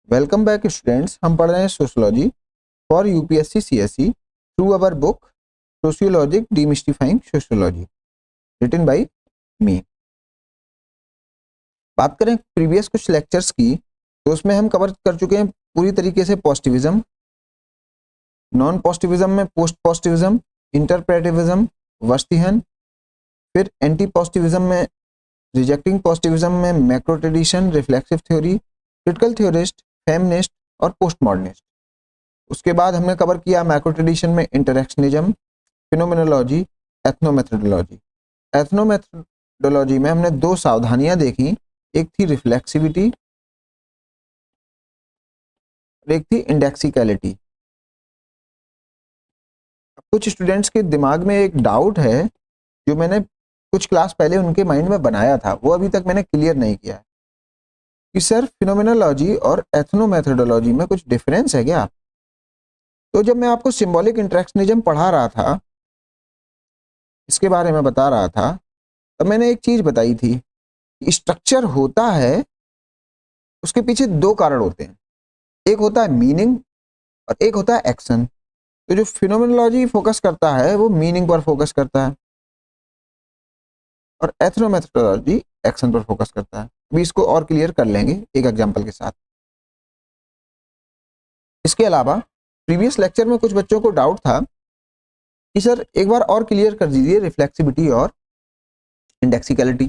Welcome back students. हम पढ़ रहे हैं sociology for UPSC CSE through our book sociologic demystifying sociology written by me. बात करें प्रीवियस कुछ लेक्चर्स की तो उसमें हम कवर कर चुके हैं पूरी तरीके से पॉजिटिविज्म, नॉन पॉजिटिविज्म में पोस्ट पॉजिटिविज्म, इंटरप्रेटिविज्म, वस्तिहन, फिर एंटी पॉजिटिविज्म में रिजेक्टिंग पॉजिटिविज्म में macro tradition, reflexive theory, critical theorist, feminist और पोस्ट मॉडर्निस्ट। उसके बाद हमने कवर किया मैक्रो ट्रेडिशन में इंटरेक्शनिज्म, फिनोमिनोलॉजी, एथनोमेथोडोलॉजी। एथनोमेथोडोलॉजी में हमने दो सावधानियां देखी, एक थी रिफ्लेक्सिविटी और एक थी इंडेक्सिकलिटी। कुछ स्टूडेंट्स के दिमाग में एक डाउट है जो मैंने कुछ क्लास पहले उनके माइंड में बनाया था, वो अभी तक मैंने क्लियर नहीं किया है कि सर फिनोमिनोलॉजी और एथनोमेथोडोलॉजी में कुछ डिफरेंस है क्या। तो जब मैं आपको सिंबॉलिक इंटरेक्शनिज्म पढ़ा रहा था, इसके बारे में बता रहा था, तब मैंने एक चीज बताई थी कि स्ट्रक्चर होता है, उसके पीछे दो कारण होते हैं, एक होता है मीनिंग और एक होता है एक्शन। तो जो फिनोमिनोलॉजी फोकस करता है वो मीनिंग पर फोकस करता है और एथनोमेथोडोलॉजी एक्शन पर फोकस करता है। अभी इसको और क्लियर कर लेंगे एक एग्जांपल के साथ। इसके अलावा प्रीवियस लेक्चर में कुछ बच्चों को डाउट था कि सर एक बार और क्लियर कर दीजिए रिफ्लेक्सिविटी और इंडेक्सिकलिटी।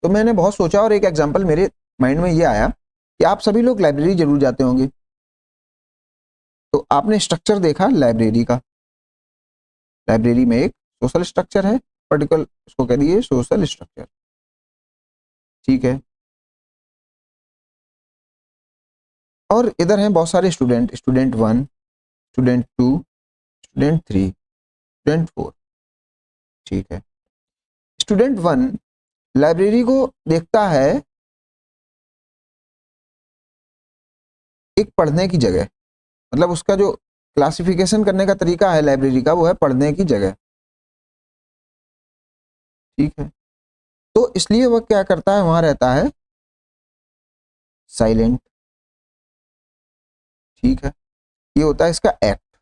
तो मैंने बहुत सोचा और एक एग्जांपल मेरे माइंड में ये आया कि आप सभी लोग लाइब्रेरी जरूर जाते होंगे, तो आपने स्ट्रक्चर देखा लाइब्रेरी का। लाइब्रेरी में एक सोशल स्ट्रक्चर है, पर्टिकुलर उसको कह दिए सोशल स्ट्रक्चर, ठीक है। और इधर हैं बहुत सारे student, student 1, student 2, student 3, student 4, ठीक है। स्टूडेंट 1 लाइब्रेरी को देखता है एक पढ़ने की जगह, मतलब उसका जो क्लासिफिकेशन करने का तरीका है लाइब्रेरी का वो है पढ़ने की जगह, ठीक है। तो इसलिए वह क्या करता है, वहां रहता है साइलेंट, ठीक है। ये होता है इसका एक्ट,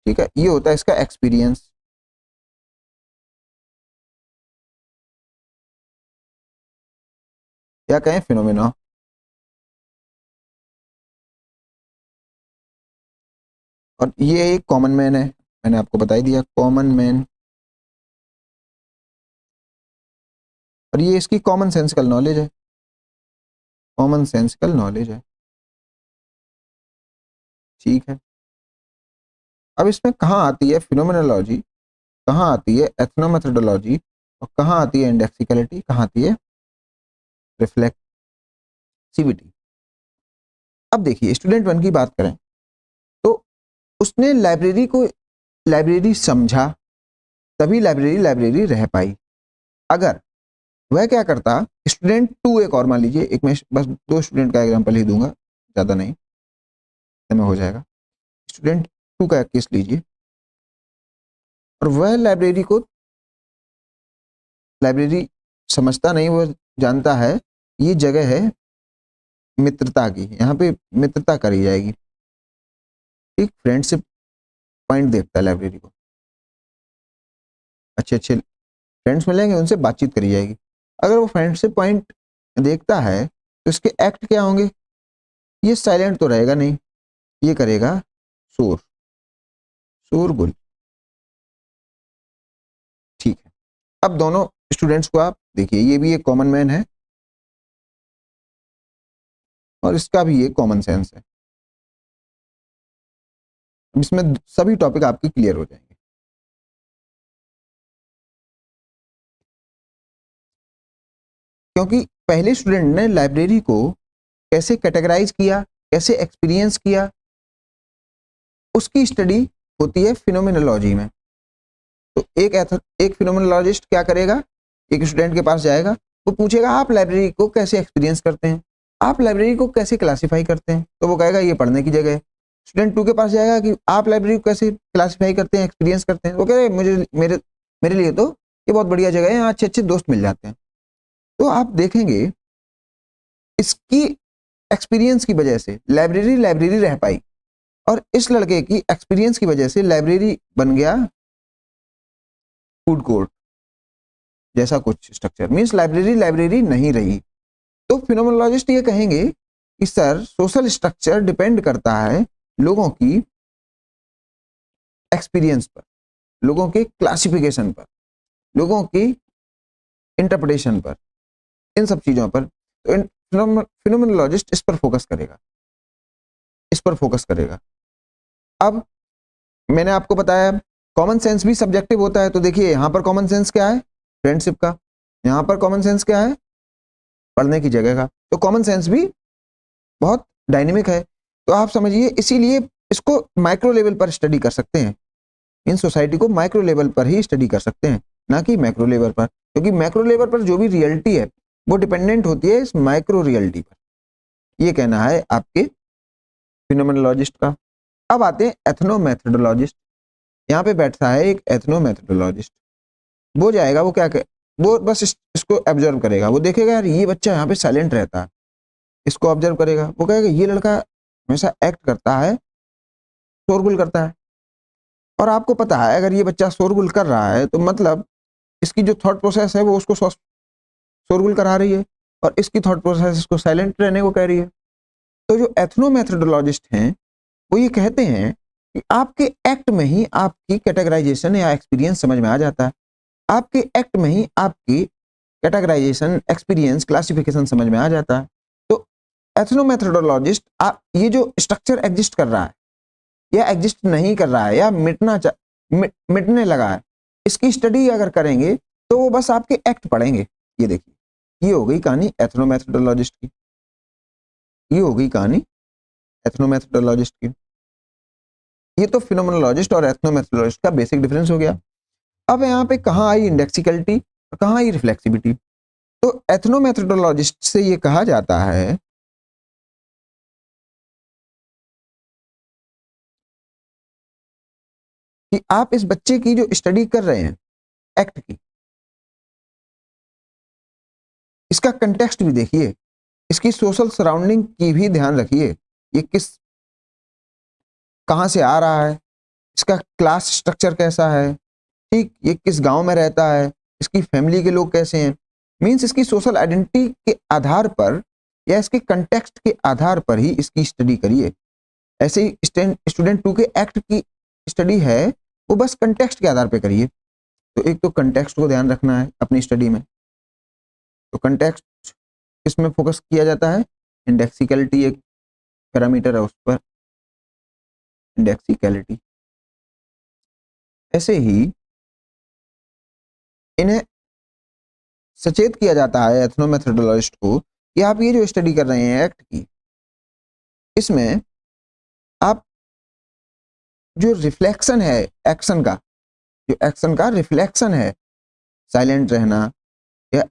ठीक है। ये होता है इसका एक्सपीरियंस। या कहें फिनोमेना। और ये एक कॉमन मैन है, मैंने आपको बता ही दिया कॉमन मैन। और ये इसकी कॉमन सेंसिकल नॉलेज है, कॉमन सेंसिकल नॉलेज है, ठीक है। अब इसमें कहाँ आती है फिनोमेनोलॉजी, कहाँ आती है एथनोमेथोडोलॉजी और कहाँ आती है इंडेक्सिकलिटी, कहाँ आती है रिफ्लेक्सिविटी। अब देखिए स्टूडेंट 1 की बात करें तो उसने लाइब्रेरी को लाइब्रेरी समझा, तभी लाइब्रेरी लाइब्रेरी रह पाई। अगर वह क्या करता, स्टूडेंट 2 एक और मान लीजिए, एक मैं बस 2 स्टूडेंट का एग्जांपल ही दूंगा, ज्यादा नहीं, में हो जाएगा। स्टूडेंट 2 का केस लीजिए और वह लाइब्रेरी समझता नहीं, वह जानता है ये जगह है मित्रता की, यहाँ पे मित्रता करी जाएगी, ठीक। फ्रेंडशिप पॉइंट देखता है लाइब्रेरी को, अच्छे अच्छे फ्रेंड्स मिलेंगे, उनसे बातचीत करी जाएगी। अगर वो फ्रेंडशिप पॉइंट देखता है तो इसके एक्ट क्या होंगे, ये साइलेंट तो रहेगा नहीं, ये करेगा शोर, शोरगुल, ठीक है। अब दोनों स्टूडेंट्स को आप देखिए, ये भी एक कॉमन मैन है और इसका भी एक कॉमन सेंस है। इसमें सभी टॉपिक आपके क्लियर हो जाएंगे। क्योंकि पहले स्टूडेंट ने लाइब्रेरी को कैसे कैटेगराइज किया, कैसे एक्सपीरियंस किया, उसकी स्टडी होती है फिनोमिनोलॉजी में। तो एक फिनोमिनोलॉजिस्ट क्या करेगा, एक स्टूडेंट के पास जाएगा, वो पूछेगा आप लाइब्रेरी को कैसे एक्सपीरियंस करते हैं, आप लाइब्रेरी को कैसे क्लासिफाई करते हैं, तो वो कहेगा ये पढ़ने की जगह है। स्टूडेंट 2 के पास जाएगा कि आप लाइब्रेरी को कैसे क्लासिफाई करते हैं, एक्सपीरियंस करते हैं, वो कह रहे मुझे मेरे मेरे लिए तो ये बहुत बढ़िया जगह है, यहाँ अच्छे अच्छे दोस्त मिल जाते हैं। तो आप देखेंगे इसकी एक्सपीरियंस की वजह से लाइब्रेरी रह पाई, और इस लड़के की एक्सपीरियंस की वजह से लाइब्रेरी बन गया फूड कोर्ट जैसा कुछ स्ट्रक्चर, मींस लाइब्रेरी नहीं रही। तो फिनोमेनोलॉजिस्ट ये कहेंगे कि सर सोशल स्ट्रक्चर डिपेंड करता है लोगों की एक्सपीरियंस पर, लोगों के क्लासिफिकेशन पर, लोगों की इंटरप्रिटेशन पर, इन सब चीजों पर। तो फिनोमेनोलॉजिस्ट इस पर फोकस करेगा। अब मैंने आपको बताया कॉमन सेंस भी सब्जेक्टिव होता है, तो देखिए यहां पर कॉमन सेंस क्या है, फ्रेंडशिप का, यहां पर कॉमन सेंस क्या है, पढ़ने की जगह का। तो कॉमन सेंस भी बहुत डायनेमिक है, तो आप समझिए इसीलिए इसको माइक्रो लेवल पर स्टडी कर सकते हैं, इन सोसाइटी को माइक्रो लेवल पर ही स्टडी कर सकते हैं, ना कि मैक्रो लेवल पर, क्योंकि मैक्रो लेवल पर जो भी रियलिटी है वो डिपेंडेंट होती है इस माइक्रो रियलिटी पर। ये कहना है आपके फिनोमेनोलॉजिस्ट का। अब आते हैं एथनोमेथोडोलॉजिस्ट। यहाँ पे बैठता है एक एथनोमेथोडोलॉजिस्ट, वो जाएगा, वो क्या वो बस इसको ऑब्जर्व करेगा, वो देखेगा यार ये बच्चा यहाँ पे साइलेंट रहता है, इसको ऑब्जर्व करेगा, वो कहेगा ये लड़का हमेशा एक्ट करता है, शोरगुल करता है। और आपको पता है अगर ये बच्चा शोरगुल कर रहा है तो मतलब इसकी जो थॉट प्रोसेस है वो उसको शोरगुल करा रही है, और इसकी थॉट प्रोसेस इसको साइलेंट रहने को कह रही है। तो जो एथनोमेथोडोलॉजिस्ट हैं वो ये कहते हैं कि आपके एक्ट में ही आपकी कैटेगराइजेशन या एक्सपीरियंस समझ में आ जाता है, आपके एक्ट में ही आपकी कैटेगराइजेशन, एक्सपीरियंस, क्लासिफिकेशन समझ में आ जाता है। तो एथनोमेथोडोलॉजिस्ट आप ये जो स्ट्रक्चर एग्जिस्ट कर रहा है या एग्जिस्ट नहीं कर रहा है या मिटने लगा है, इसकी स्टडी अगर करेंगे तो वो बस आपके एक्ट पढ़ेंगे। ये देखिए, ये हो गई कहानी एथनोमेथोडोलॉजिस्ट की, ये हो गई कहानी एथनोमेथोडोलॉजिस्ट की। ये तो फिनोमेनोलॉजिस्ट और एथनोमेथोडोलॉजिस्ट का बेसिक डिफरेंस हो गया। अब यहाँ पे कहाँ आई इंडेक्सिकलिटी और कहाँ आई रिफ्लेक्सिविटी। तो एथनोमेथोडोलॉजिस्ट से ये कहा जाता है कि आप इस बच्चे की जो स्टडी कर रहे हैं एक्ट की, इसका कंटेक्स्ट भी देखिए, इसकी सोशल सराउंडिंग की भी ध्यान रखिए, ये कहाँ से आ रहा है, इसका क्लास स्ट्रक्चर कैसा है, ठीक, ये किस गांव में रहता है, इसकी फैमिली के लोग कैसे हैं, मींस इसकी सोशल आइडेंटिटी के आधार पर या इसके कंटेक्स्ट के आधार पर ही इसकी स्टडी करिए। ऐसे ही स्टूडेंट 2 के एक्ट की स्टडी है वो बस कंटेक्स्ट के आधार पर करिए। तो एक तो कंटेक्स्ट को ध्यान रखना है अपनी स्टडी में, तो कंटेक्स्ट किसमें फोकस किया जाता है, इंडेक्सिकलिटी एक पैरामीटर है उस पर, इंडेक्सिकलिटी। ऐसे ही इन्हें सचेत किया जाता है एथनोमेथोडोलॉजिस्ट को कि आप ये जो स्टडी कर रहे हैं एक्ट की, इसमें आप जो रिफ्लेक्शन है एक्शन का, जो एक्शन का रिफ्लेक्शन है, साइलेंट रहना या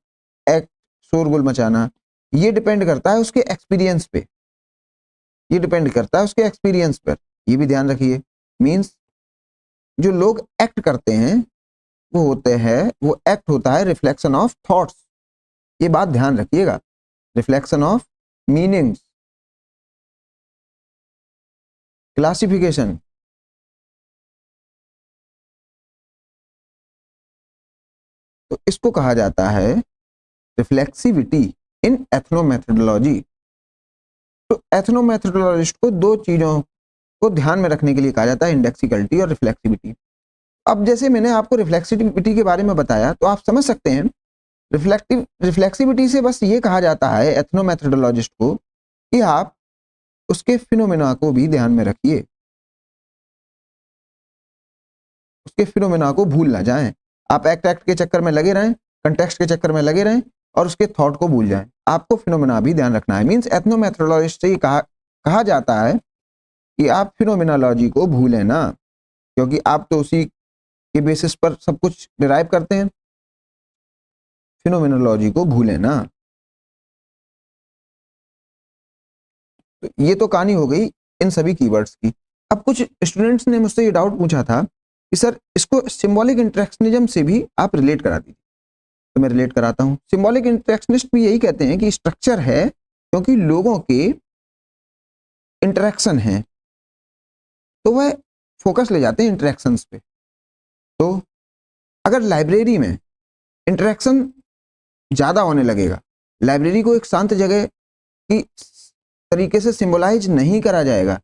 एक्ट शोरगुल मचाना, ये डिपेंड करता है उसके एक्सपीरियंस पे, ये डिपेंड करता है उसके एक्सपीरियंस पर, ये भी ध्यान रखिए। मींस जो लोग एक्ट करते हैं वो होते हैं, वो एक्ट होता है रिफ्लेक्शन ऑफ थॉट्स, ये बात ध्यान रखिएगा, रिफ्लेक्शन ऑफ मीनिंग्स, क्लासिफिकेशन। तो इसको कहा जाता है रिफ्लेक्सिविटी इन एथनोमेथोडोलॉजी। तो एथनोमेथोडोलॉजिस्ट को दो चीजों को ध्यान में रखने के लिए कहा जाता है, इंडेक्सिकलिटी और रिफ्लेक्सिविटी। अब जैसे मैंने आपको रिफ्लेक्सिविटी के बारे में बताया तो आप समझ सकते हैं रिफ्लेक्सिविटी से बस ये कहा जाता है एथनोमेथोडोलॉजिस्ट को कि आप उसके फिनोमेना को भी ध्यान में रखिए, उसके फिनोमेना को भूल ना जाएं। आप एक्ट के चक्कर में लगे रहें, कंटेक्स्ट के चक्कर में लगे रहें और उसके थॉट को भूल जाएं, आपको फिनोमेना भी ध्यान रखना है। मींस एथनोमेथोडोलॉजिस्ट से ये कहा जाता है कि आप फिनोमेनोलॉजी को भूलें ना, क्योंकि आप तो उसी के बेसिस पर सब कुछ डिराइव करते हैं, फिनोमेनोलॉजी को भूलें ना। तो ये तो कहानी हो गई इन सभी कीवर्ड्स की। अब कुछ स्टूडेंट्स ने मुझसे ये डाउट पूछा था कि सर इसको सिंबॉलिक इंटरेक्शनिज्म से भी आप रिलेट करा दीजिए, तो मैं रिलेट कराता हूँ। सिंबॉलिक इंटरेक्शनिस्ट भी यही कहते हैं कि स्ट्रक्चर है क्योंकि लोगों के इंटरेक्शन है तो वह फोकस ले जाते हैं इंटरेक्शंस पे। तो अगर लाइब्रेरी में इंटरेक्शन ज़्यादा होने लगेगा, लाइब्रेरी को एक शांत जगह की तरीके से सिंबलाइज नहीं करा जाएगा,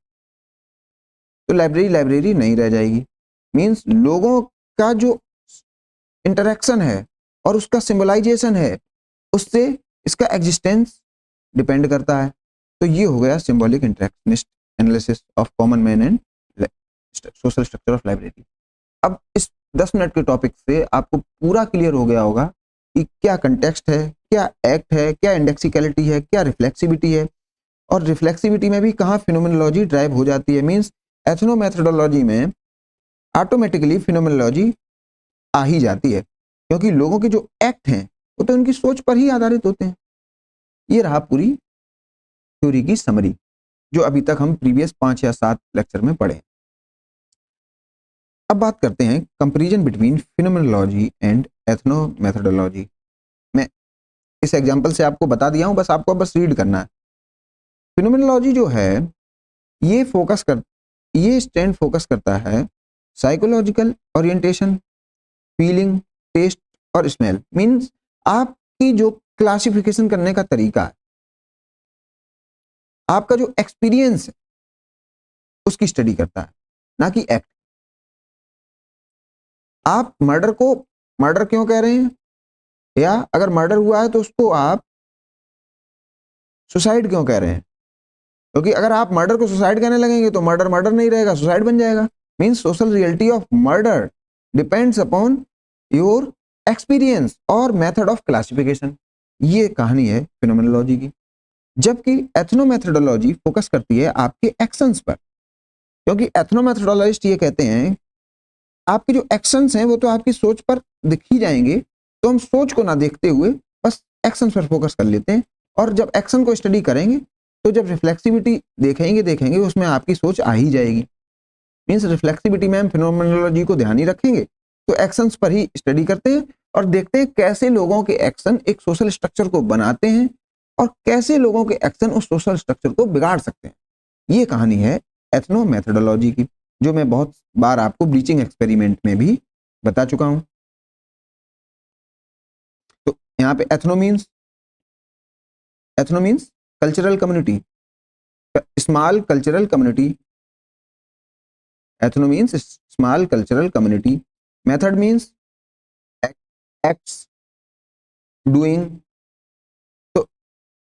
तो लाइब्रेरी लाइब्रेरी नहीं रह जाएगी। मीन्स लोगों का जो इंटरेक्शन है और उसका सिंबलाइजेशन है, उससे इसका एग्जिस्टेंस डिपेंड करता है। तो ये हो गया symbolic interactionist analysis of common man and social structure of library. अब इस 10 मिनट के टॉपिक से आपको पूरा क्लियर हो गया होगा कि क्या कंटेक्स्ट है, क्या एक्ट है, क्या इंडेक्सिकलिटी है, क्या रिफ्लेक्सिविटी है, और रिफ्लेक्सिविटी में भी कहाँ फिनोमिनोलॉजी ड्राइव हो जाती है। मीन्स एथनोमेथोडोलॉजी में ऑटोमेटिकली फिनोमिनोलॉजी आ ही जाती है, क्योंकि लोगों के जो एक्ट हैं वो तो उनकी सोच पर ही आधारित होते हैं। ये रहा पूरी थ्योरी की समरी, जो अभी तक हम प्रीवियस 5 या 7 लेक्चर में पढ़े। अब बात करते हैं कंपैरिजन बिटवीन फिनोमिनोलॉजी एंड एथनोमेथोडोलॉजी। मैं इस एग्जांपल से आपको बता दिया हूं, बस आपको बस रीड करना है। फिनोमिनोलॉजी जो है ये स्टैंड फोकस करता है साइकोलॉजिकल ओरिएंटेशन, फीलिंग, टेस्ट और स्मेल। मीन्स आपकी जो क्लासिफिकेशन करने का तरीका है, आपका जो एक्सपीरियंस है, उसकी स्टडी करता है, ना कि एक्ट। आप मर्डर को मर्डर क्यों कह रहे हैं, या अगर मर्डर हुआ है तो उसको आप सुसाइड क्यों कह रहे हैं? क्योंकि अगर आप मर्डर को सुसाइड कहने लगेंगे तो मर्डर मर्डर नहीं रहेगा, सुसाइड बन जाएगा। Means social reality of murder depends upon your experience और मेथड ऑफ क्लासिफिकेशन। ये कहानी है फिनोमिनोलॉजी की। जबकि एथनोमेथोडोलॉजी फोकस करती है आपके एक्शंस पर, क्योंकि एथनोमेथोडोलॉजिस्ट ये कहते हैं आपके जो एक्शंस हैं वो तो आपकी सोच पर दिख ही जाएंगे, तो हम सोच को ना देखते हुए बस एक्शन पर फोकस कर लेते हैं, और जब एक्शन को स्टडी करेंगे तो जब रिफ्लेक्सिविटी देखेंगे उसमें आपकी सोच आ ही जाएगी। मीन्स रिफ्लेक्सिविटी में हम फिनोमिनोलॉजी को ध्यान ही रखेंगे, तो एक्शंस पर ही स्टडी करते हैं और देखते हैं कैसे लोगों के एक्शन एक सोशल स्ट्रक्चर को बनाते हैं और कैसे लोगों के एक्शन उस सोशल स्ट्रक्चर को बिगाड़ सकते हैं। ये कहानी है एथनोमेथोडोलॉजी की, जो मैं बहुत बार आपको ब्लीचिंग एक्सपेरिमेंट में भी बता चुका हूं। तो यहाँ पे ethno means cultural community, small cultural community. Ethno means small cultural community. Method means acts, doing. तो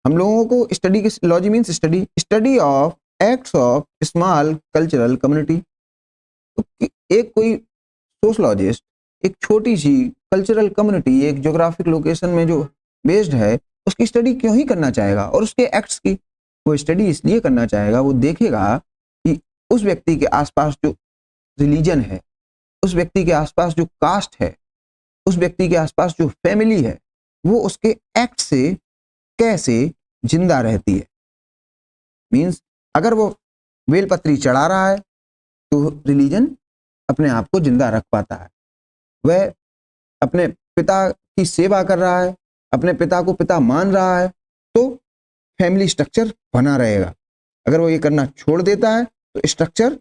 हम लोगों को स्टडी की logy means study of acts of small cultural community. तो एक कोई सोशलॉजिस्ट एक छोटी सी कल्चरल कम्युनिटी, एक ज्योग्राफिक लोकेशन में जो बेस्ड है, उसकी स्टडी क्यों ही करना चाहेगा, और उसके एक्ट्स की वो स्टडी इसलिए करना चाहेगा, वो देखेगा कि उस व्यक्ति के आसपास जो रिलीजन है, उस व्यक्ति के आसपास जो कास्ट है, उस व्यक्ति के आसपास जो फैमिली है, वो उसके एक्ट से कैसे जिंदा रहती है। मीन्स अगर वो बेलपत्री चढ़ा रहा है तो रिलीजन अपने आप को जिंदा रख पाता है। वह अपने पिता की सेवा कर रहा है, अपने पिता को पिता मान रहा है, तो फैमिली स्ट्रक्चर बना रहेगा। अगर वो ये करना छोड़ देता है तो स्ट्रक्चर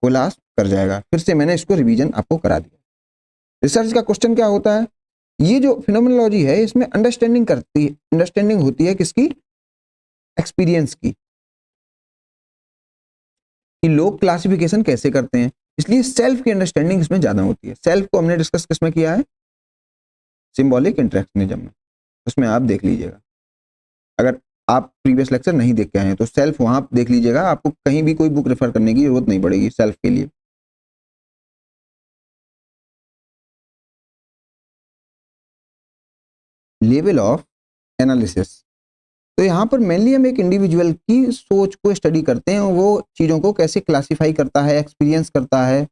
कोलाप्स कर जाएगा। फिर से मैंने इसको रिवीजन आपको करा दिया। रिसर्च का क्वेश्चन क्या होता है, ये जो फिनोमिनोलॉजी है इसमें अंडरस्टैंडिंग होती है किसकी, एक्सपीरियंस की, कि लोग क्लासिफिकेशन कैसे करते हैं, इसलिए सेल्फ की अंडरस्टैंडिंग इसमें ज्यादा होती है। सेल्फ को हमने डिस्कस किसमें किया है, सिंबॉलिक इंटरेक्शनिज्म में, उसमें आप देख लीजिएगा। अगर आप प्रीवियस लेक्चर नहीं देख के आए हैं तो सेल्फ वहां देख लीजिएगा, आपको कहीं भी कोई बुक रेफर करने की जरूरत नहीं पड़ेगी सेल्फ के लिए। लेवल ऑफ एनालिसिस, तो यहाँ पर मेनली हम एक इंडिविजुअल की सोच को स्टडी करते हैं, वो चीजों को कैसे क्लासिफाई करता है, एक्सपीरियंस करता है,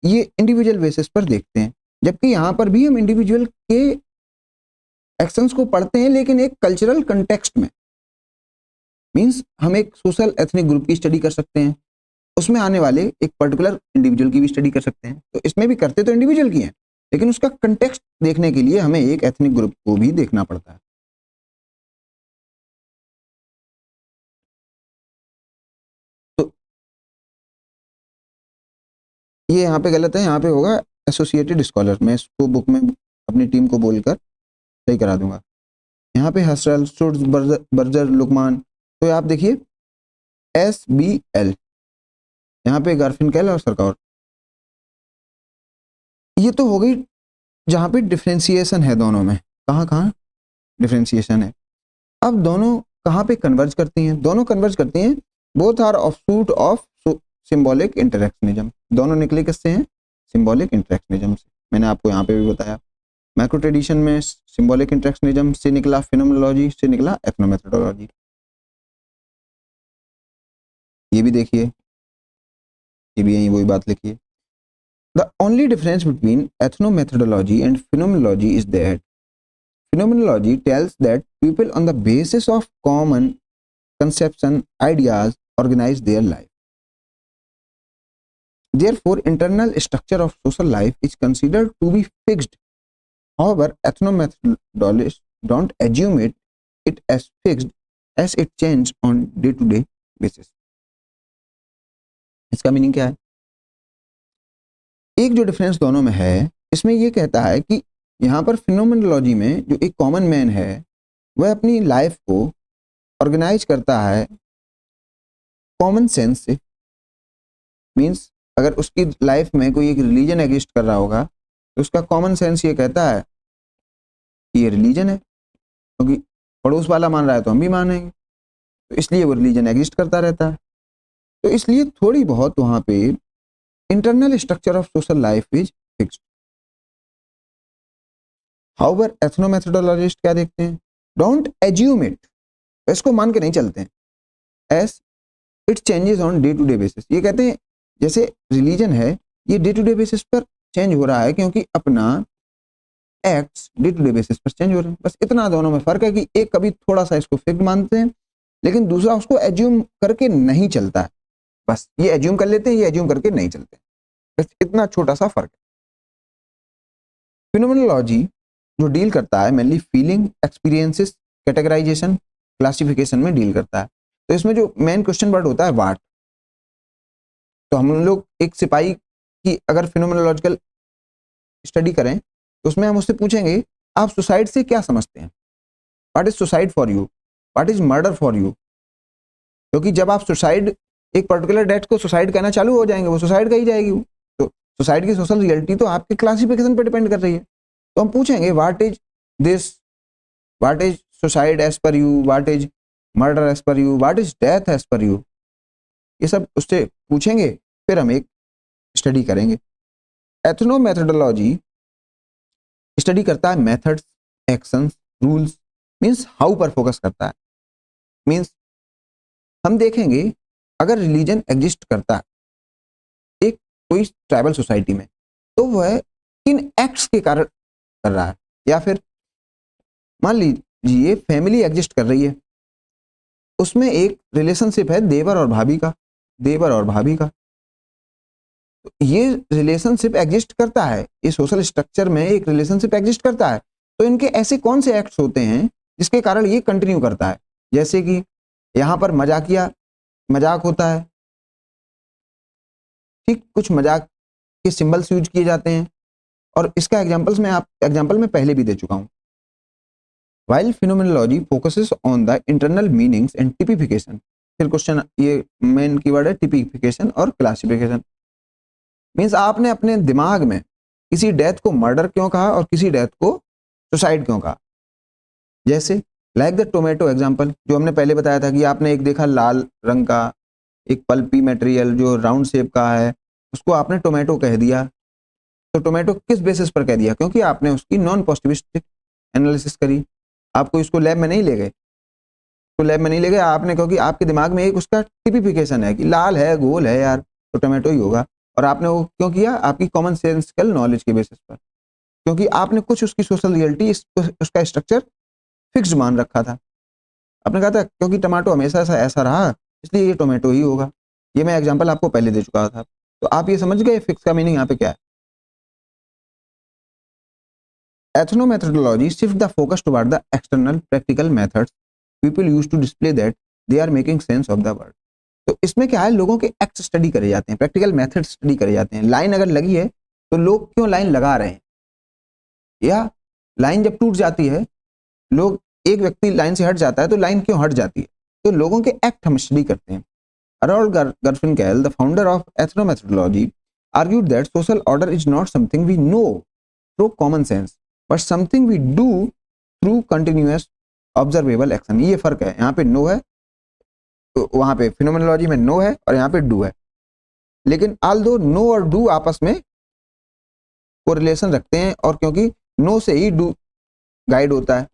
ये इंडिविजुअल बेसिस पर देखते हैं। जबकि यहाँ पर भी हम इंडिविजुअल के एक्शंस को पढ़ते हैं, लेकिन एक कल्चरल कंटेक्स्ट में। मींस हम एक सोशल एथनिक ग्रुप की स्टडी कर सकते हैं, उसमें आने वाले एक पर्टिकुलर इंडिविजुअल की भी स्टडी कर सकते हैं। तो इसमें भी करते तो इंडिविजुअल की हैं, लेकिन उसका कंटेक्स्ट देखने के लिए हमें एक एथनिक ग्रुप को भी देखना पड़ता है। ये यहाँ पे गलत है, यहाँ पे होगा एसोसिएटेड स्कॉलर। मैं इसको बुक में अपनी टीम को बोलकर सही करा दूंगा। यहाँ पे हसरल, स्टुड्स, बर्जर, लुकमान, तो आप देखिए SBL, यहाँ पे गार्फिनकेल और सरकार। ये तो हो गई जहाँ पे डिफ्रेंसिएशन है दोनों में। कहाँ कहाँ डिफ्रेंसिएशन है। अब दोनों कहाँ पे कन्वर्ज करती हैं? दोनों कन्वर्ज करती हैं, both are offshoot of symbolic interactionism. दोनों निकले किससे हैं? सिंबॉलिक इंटरेक्शनिज्म से। मैंने आपको यहाँ पे भी बताया। मैक्रो ट्रेडिशन में सिंबॉलिक इंटरेक्शनिज्म से निकला, फिनोमेनोलॉजी से निकला एथनोमेथोडोलॉजी। ये भी देखिए, ये भी यही वही बात लिखी है। The only difference between ethnomethodology and phenomenology is that phenomenology tells that people on the basis of common conception, ideas, organize their life. Therefore, internal structure of social life is considered to be fixed. However, ethnomethodologists don't assume it as fixed as it changes on day-to-day basis. इसका meaning क्या है? एक जो difference दोनों में है, इसमें ये कहता है कि यहाँ पर फिनोमेनोलॉजी में जो एक कॉमन मैन है वह अपनी लाइफ को ऑर्गेनाइज करता है कॉमन सेंस से। मींस अगर उसकी लाइफ में कोई एक रिलीजन एग्जिस्ट कर रहा होगा तो उसका कॉमन सेंस ये कहता है कि ये रिलीजन है, क्योंकि पड़ोस वाला मान रहा है तो हम भी मानेंगे, तो इसलिए वो रिलीजन एग्जिस्ट करता रहता है। तो इसलिए थोड़ी बहुत वहाँ पे internal structure of social life is fixed. However ethnomethodologist क्या देखते हैं? डोंट एज्यूम इट, इसको मान के नहीं चलते हैं, as it changes on day to day basis. ये कहते हैं जैसे रिलीजन है ये डे टू डे बेसिस पर चेंज हो रहा है, क्योंकि अपना acts day to day basis पर चेंज हो रहे हैं। बस इतना दोनों में फर्क है कि एक कभी थोड़ा सा इसको फिक्स मानते हैं, लेकिन दूसरा उसको एज्यूम करके नहीं चलता है। बस ये एज्यूम कर लेते हैं, ये एज्यूम करके नहीं चलते हैं। बस इतना छोटा सा फर्क है। फिनोमेनोलॉजी जो डील करता है mainly feeling, experiences, categorisation, classification में डील करता है। तो इसमें जो मेन क्वेश्चन वर्ड होता है व्हाट। तो हम लोग एक सिपाही की अगर फिनोमेनोलॉजिकल स्टडी करें तो उसमें हम उससे पूछेंगे आप सुसाइड से क्या समझते हैं? What is suicide for you? What is murder for you? क्योंकि जब आप सुसाइड, एक पर्टिकुलर डेथ को सुसाइड कहना चालू हो जाएंगे, वो सुसाइड कही जाएगी। तो सुसाइड की सोशल रियलिटी तो आपके क्लासिफिकेशन पर डिपेंड कर रही है। तो हम पूछेंगे what is this, what is suicide as per you, what is murder as per you, what is death as per you. ये सब उससे पूछेंगे, फिर हम एक स्टडी करेंगे। एथनोमेथोडोलॉजी स्टडी करता है methods, actions, rules, means how पर फोकस करता है। मींस हम देखेंगे अगर रिलीजन एग्जिस्ट करता है एक कोई ट्राइबल सोसाइटी में, तो वह किन एक्ट्स के कारण कर रहा है। या फिर मान लीजिए फैमिली एग्जिस्ट कर रही है, उसमें एक रिलेशनशिप है देवर और भाभी का, देवर और भाभी का। तो ये रिलेशनशिप एग्जिस्ट करता है, ये सोशल स्ट्रक्चर में एक रिलेशनशिप एग्जिस्ट करता है। तो इनके ऐसे कौन से एक्ट्स होते हैं जिसके कारण ये कंटिन्यू करता है? जैसे कि यहाँ पर मजाक होता है, ठीक, कुछ मजाक के सिंबल्स यूज किए जाते हैं, और इसका एग्जाम्पल मैं पहले भी दे चुका हूँ। While phenomenology focuses on the internal meanings and typification, फिर क्वेश्चन ये मेन कीवर्ड है टिपिफिकेशन और क्लासिफिकेशन। मींस आपने अपने दिमाग में किसी डेथ को मर्डर क्यों कहा और किसी डेथ को सुसाइड क्यों कहा। जैसे लाइक द टोमेटो एग्जांपल, जो हमने पहले बताया था कि आपने एक देखा लाल रंग का एक पल्पी मटेरियल जो राउंड शेप का है, उसको आपने टोमेटो कह दिया। तो टोमेटो किस बेसिस पर कह दिया? क्योंकि आपने उसकी नॉन पॉजिटिविस्टिक एनालिसिस करी। आपको इसको लैब में नहीं ले गए, तो लैब में नहीं ले गए आपने, क्योंकि आपके दिमाग में एक उसका टिपिफिकेशन है कि लाल है, गोल है यार, तो टोमेटो ही होगा। और आपने वो क्यों किया? आपकी कॉमन सेंसिकल नॉलेज के बेसिस पर, क्योंकि आपने कुछ उसकी सोशल रियलिटी, उसका स्ट्रक्चर फिक्स्ड मान रखा था। आपने कहा था क्योंकि टमाटो हमेशा ऐसा रहा इसलिए ये टोमेटो ही होगा। ये मैं एग्जाम्पल आपको पहले दे चुका था। तो आप ये समझ गए फिक्स का मीनिंग यहाँ पे क्या है। Ethnomethodology shifts the focus toward the external practical methods people use to display that they are making sense of the world. तो इसमें क्या है, लोगों के एक्ट स्टडी करे जाते हैं, प्रैक्टिकल मेथड स्टडी करे जाते हैं। लाइन अगर लगी है तो लोग क्यों लाइन लगा रहे हैं, या लाइन जब टूट जाती है, लोग एक व्यक्ति लाइन से हट जाता है तो लाइन क्यों हट जाती है, तो लोगों के एक्ट हम स्टडी करते हैं। Harold Garfinkel, the founder of ethnomethodology, argued that social order is not something we know through common sense, but something we do through continuous observable action। ये फर्क है, यहाँ पे नो है, तो वहां पे फिनोमेनोलॉजी में नो है और यहाँ पे डू है। लेकिन ऑल्दो नो और डू आपस में कोरिलेशन रखते हैं, और क्योंकि नो से ही डू गाइड होता है,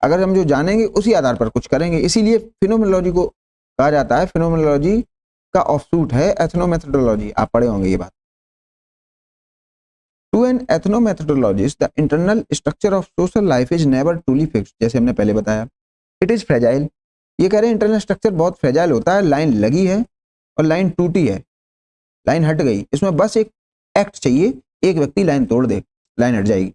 अगर हम जो जानेंगे उसी आधार पर कुछ करेंगे, इसीलिए फिनोमेनोलॉजी को कहा जाता है, फिनोमेनोलॉजी का ऑफशूट है एथनोमेथोडोलॉजी। आप पढ़े होंगे ये बात। To an ethnomethodologist the internal structure of social life is never truly fixed, जैसे हमने पहले बताया। इट इज फ्रेजाइल, ये कह रहे हैं इंटरनल स्ट्रक्चर बहुत फ्रेजाइल होता है। लाइन लगी है और लाइन टूटी है, लाइन हट गई, इसमें बस एक एक्ट चाहिए, एक व्यक्ति लाइन तोड़ दे, लाइन हट जाएगी।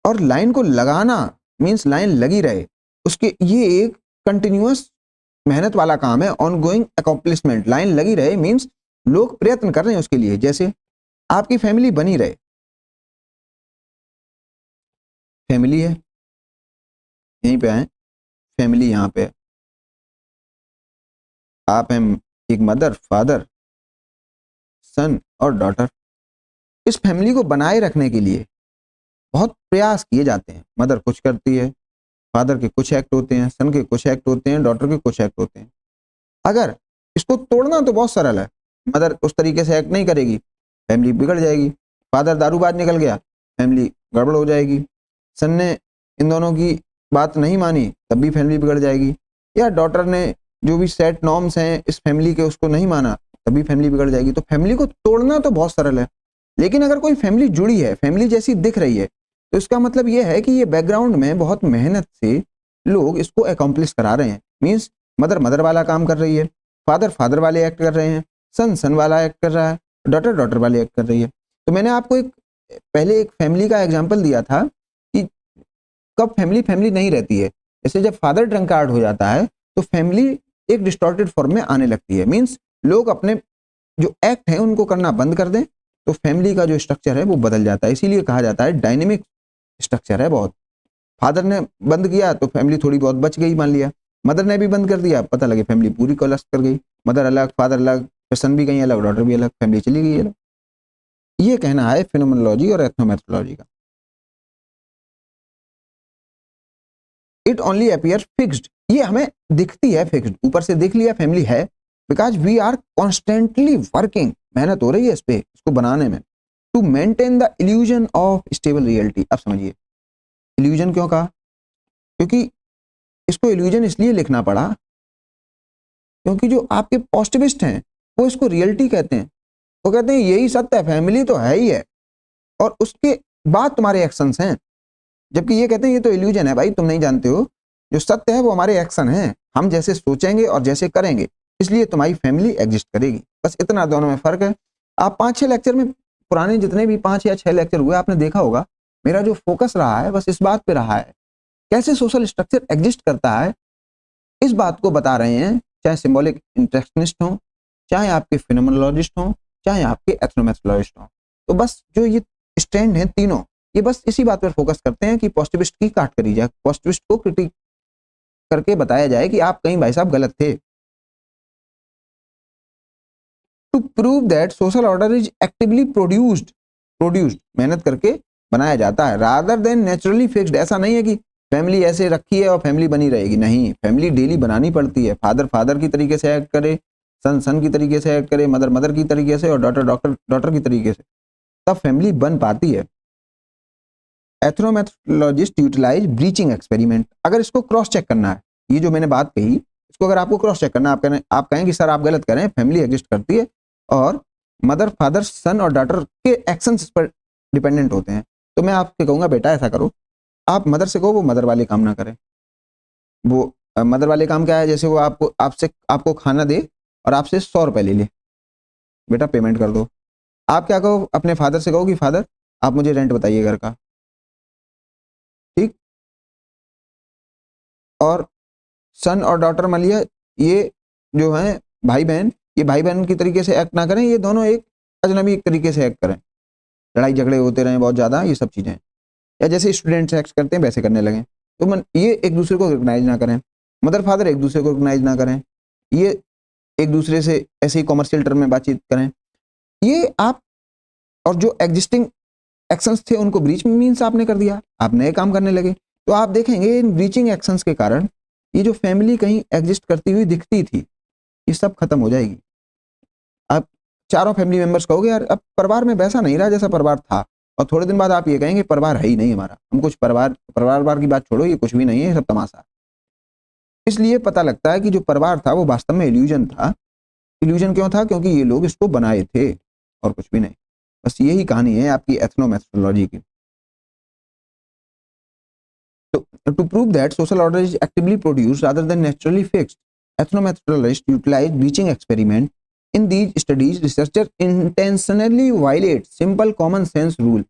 और लाइन को लगाना मीन्स लाइन लगी रहे, उसके ये एक कंटिन्यूअस मेहनत वाला काम है, ऑनगोइंग अकॉम्प्लिशमेंट। लाइन लगी रहे मीन्स लोग प्रयत्न कर रहे हैं उसके लिए। जैसे आपकी फैमिली बनी रहे, फैमिली है यहीं पे आए, फैमिली यहाँ पे है, आप हैं एक मदर, फादर, सन और डॉटर। इस फैमिली को बनाए रखने के लिए बहुत प्रयास किए जाते हैं। मदर कुछ करती है, फादर के कुछ एक्ट होते हैं, सन के कुछ एक्ट होते हैं, डॉटर के कुछ एक्ट होते हैं। अगर इसको तोड़ना तो बहुत सरल है, मदर उस तरीके से एक्ट नहीं करेगी, फैमिली बिगड़ जाएगी। फादर दारूबाज निकल गया, फैमिली गड़बड़ हो जाएगी। सन ने इन दोनों की बात नहीं मानी, तब भी फैमिली बिगड़ जाएगी। या डॉटर ने जो भी सेट नॉर्म्स हैं इस फैमिली के उसको नहीं माना, तभी फैमिली बिगड़ जाएगी। तो फैमिली को तोड़ना तो बहुत सरल है, लेकिन अगर कोई फैमिली जुड़ी है, फैमिली जैसी दिख रही है, तो इसका मतलब यह है कि ये बैकग्राउंड में बहुत मेहनत से लोग इसको अकॉम्प्लिश करा रहे हैं। मीन्स मदर मदर वाला काम कर रही है, फादर फादर वाले एक्ट कर रहे हैं, सन सन वाला एक्ट कर रहा है, डॉटर डॉटर वाले एक्ट कर रही है। तो मैंने आपको पहले एक फैमिली का एग्जाम्पल दिया था कि कब फैमिली फैमिली नहीं रहती है। जैसे जब फादर ड्रंकार्ड हो जाता है तो फैमिली एक डिस्टॉर्टेड फॉर्म में आने लगती है। मीन्स लोग अपने जो एक्ट हैं उनको करना बंद कर दें तो फैमिली का जो स्ट्रक्चर है वो बदल जाता है। इसीलिए कहा जाता है डायनेमिक स्ट्रक्चर है बहुत। फादर ने बंद किया तो फैमिली थोड़ी बहुत बच गई, मान लिया। मदर ने भी बंद कर दिया, पता लगे फैमिली पूरी कोलैप्स कर गई। मदर अलग, फादर अलग, सन भी कहीं अलग, डॉटर भी अलग, फैमिली चली गई अलग। ये कहना है फिनोमेनोलॉजी और एथनोमेथोडोलॉजी का। इट ओनली अपीयर फिक्स्ड, ये हमें दिखती है फिक्स्ड, ऊपर से देख लिया फैमिली है, because we are constantly working, मेहनत हो रही है इस पे, इसको बनाने में, to maintain the illusion of stable reality. अब समझिए इल्यूजन क्यों कहा, क्योंकि इसको इल्यूजन इसलिए लिखना पड़ा क्योंकि जो आपके पॉजिटिविस्ट हैं वो इसको रियलिटी कहते हैं। वो कहते हैं यही सत्य है, फैमिली तो है ही है और उसके बाद तुम्हारे एक्शंस हैं। जबकि ये कहते हैं ये तो इल्यूजन है भाई, तुम नहीं जानते हो, जो सत्य है वो हमारे एक्शन हैं, हम जैसे सोचेंगे और जैसे करेंगे, इसलिए तुम्हारी फैमिली एग्जिस्ट करेगी। बस इतना दोनों में फर्क है। आप 5-6 लेक्चर में, पुराने जितने भी 5 या 6 लेक्चर हुए आपने देखा होगा, मेरा जो फोकस रहा है बस इस बात पे रहा है, कैसे सोशल स्ट्रक्चर एग्जिस्ट करता है, इस बात को बता रहे हैं। चाहे सिंबॉलिक इंटरेक्शनिस्ट हो, चाहे आपके फिनोमेनोलॉजिस्ट हो, चाहे आपके एथनोमेथोडोलॉजिस्ट हो, तो बस जो ये स्टैंड हैं तीनों, ये बस इसी बात पर फोकस करते हैं कि पॉजिटिविस्ट की काट करी जाए, पॉजिटिविस्ट को क्रिटिक करके बताया जाए कि आप कहीं भाई साहब गलत थे। To prove that social order is actively produced मेहनत करके बनाया जाता है, रादर देन नेचुरली फिक्स्ड। ऐसा नहीं है कि फैमिली ऐसे रखी है और फैमिली बनी रहेगी, नहीं, फैमिली डेली बनानी पड़ती है। फादर फादर की तरीके से एक्ट करे, सन सन की तरीके से एक्ट करे, मदर मदर की तरीके से और डॉटर डॉटर डॉटर की तरीके से, तब फैमिली बन पाती है। एथनोमेथोडोलॉजिस्ट यूटिलाइज ब्रीचिंग एक्सपेरिमेंट। अगर इसको क्रॉस चेक करना है, ये जो मैंने बात कही, इसको अगर आपको क्रॉस चेक करना है, आप कहें कि सर आप गलत करें, फैमिली एग्जिस्ट करती है और मदर फादर सन और डॉटर के एक्शंस इस पर डिपेंडेंट होते हैं, तो मैं आपसे कहूंगा बेटा ऐसा करो, आप मदर से कहो वो मदर वाले काम ना करें। वो मदर वाले काम क्या है, जैसे वो आपको खाना दे और आपसे 100 रुपए ले ले, बेटा पेमेंट कर दो। आप क्या कहो, अपने फादर से कहो कि फादर आप मुझे रेंट बताइए घर का, ठीक। और सन और डॉटर मान लिया ये जो हैं भाई बहन, ये भाई बहन की तरीके से एक्ट ना करें, ये दोनों एक अजनबी एक तरीके से एक्ट करें, लड़ाई झगड़े होते रहें बहुत ज़्यादा, ये सब चीज़ें, या जैसे स्टूडेंट्स एक्ट करते हैं वैसे करने लगें, तो ये एक दूसरे को रिकग्नाइज ना करें, मदर फादर एक दूसरे को रिकग्नाइज ना करें, ये एक दूसरे से ऐसे ही कॉमर्शियल टर्म में बातचीत करें, ये आप, और जो एग्जिस्टिंग एक्शंस थे उनको ब्रीच मीन्स आपने कर दिया, आप नए काम करने लगे, तो आप देखेंगे इन ब्रीचिंग एक्शंस के कारण ये जो फैमिली कहीं एग्जिस्ट करती हुई दिखती थी, ये सब खत्म हो जाएगी। आप चारों फैमिली मेंबर्स कहोगे यार अब परिवार में वैसा नहीं रहा जैसा परिवार था, और थोड़े दिन बाद आप ये कहेंगे परिवार है ही नहीं हमारा, हम कुछ परिवार की बात छोड़ो, ये कुछ भी नहीं है, ये सब तमाशा। इसलिए पता लगता है कि जो परिवार था वो वास्तव में इल्यूजन था। इल्यूजन क्यों था? क्योंकि ये लोग इसको बनाए थे और कुछ भी नहीं। बस यही कहानी है आपकी एथनोमेथोडोलॉजी की। To prove that social order is actively produced rather than naturally fixed, ethnomethodologists utilize breaching experiment. In these studies, researchers intentionally violate simple common sense rule.